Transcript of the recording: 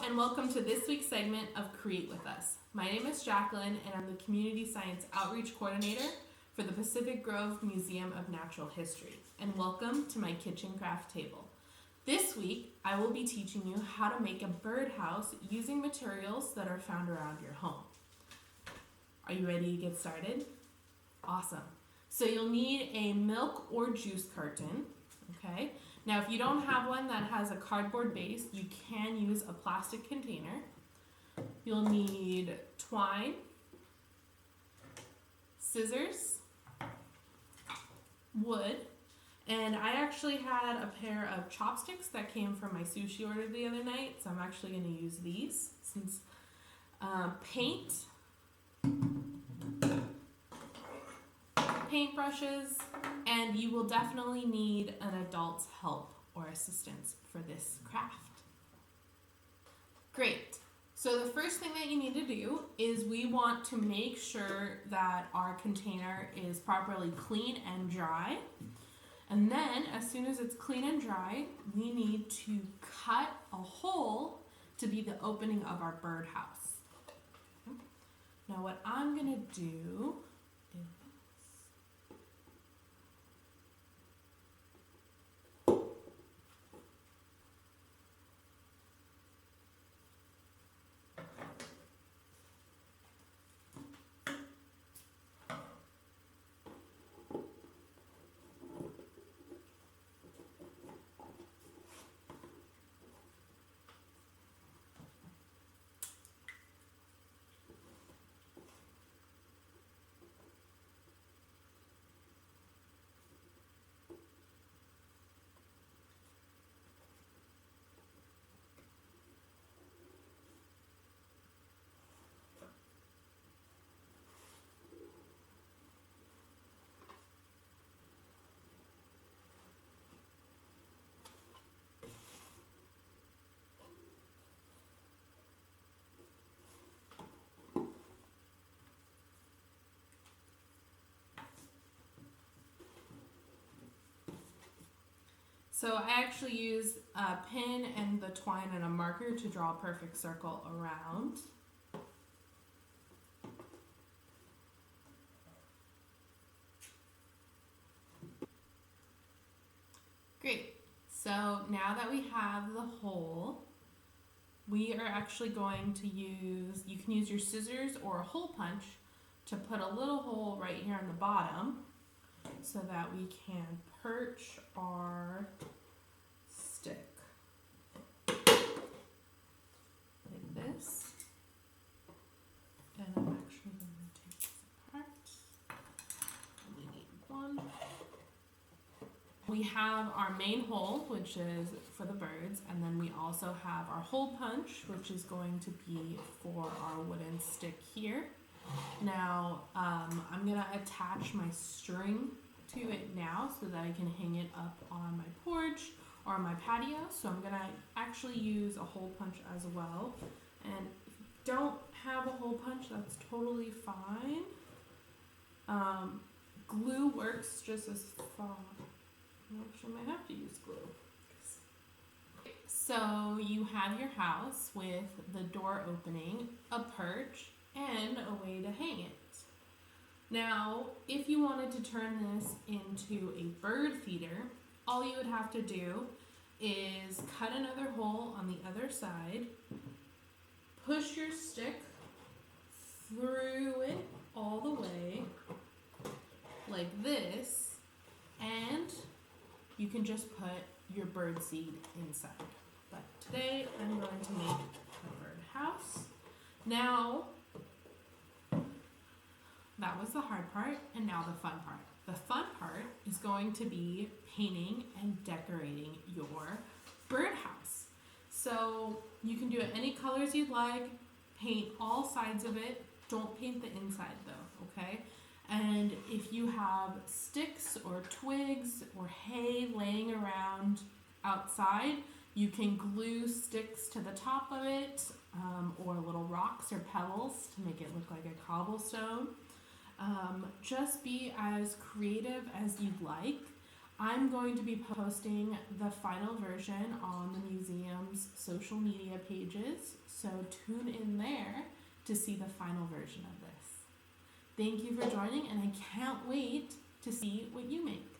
and welcome to this week's segment of Create With Us. My name is Jacqueline and I'm the Community Science Outreach Coordinator for the Pacific Grove Museum of Natural History. And welcome to my kitchen craft table. This week, I will be teaching you how to make a birdhouse using materials that are found around your home. Are you ready to get started? Awesome. So you'll need a milk or juice carton, okay? Now, if you don't have one that has a cardboard base, you can use a plastic container. You'll need twine, scissors, wood, and I actually had a pair of chopsticks that came from my sushi order the other night, so I'm actually going to use these. Since paint, paintbrushes, and you will definitely need an adult's help or assistance for this craft. Great. So the first thing that you need to do is we want to make sure that our container is properly clean and dry. And then as soon as it's clean and dry, we need to cut a hole to be the opening of our birdhouse. Okay. Now what I'm going to do is So I actually use a pin and the twine and a marker to draw a perfect circle around. Great. So now that we have the hole, we are actually going to use, you can use your scissors or a hole punch to put a little hole right here on the bottom so that we can perch our stick like this. And I'm actually going to take this apart. We need one. We have our main hole, which is for the birds, and then we also have our hole punch, which is going to be for our wooden stick here. Now, I'm going to attach my string to it now so that I can hang it up on my porch or my patio. So I'm going to actually use a hole punch as well. And if you don't have a hole punch, that's totally fine. Glue works just as fine. I actually might have to use glue. So you have your house with the door opening, a perch, and a way to hang it. Now, if you wanted to turn this into a bird feeder, all you would have to do is cut another hole on the other side, push your stick through it all the way, like this, and you can just put your bird seed inside. But today, I'm going to make a birdhouse. Now, that was the hard part, and now the fun part. The fun part is going to be painting and decorating your birdhouse. So you can do it any colors you'd like, paint all sides of it. Don't paint the inside though, okay? And if you have sticks or twigs or hay laying around outside, you can glue sticks to the top of it, or little rocks or pebbles to make it look like a cobblestone. Just be as creative as you'd like. I'm going to be posting the final version on the museum's social media pages, so tune in there to see the final version of this. Thank you for joining, and I can't wait to see what you make.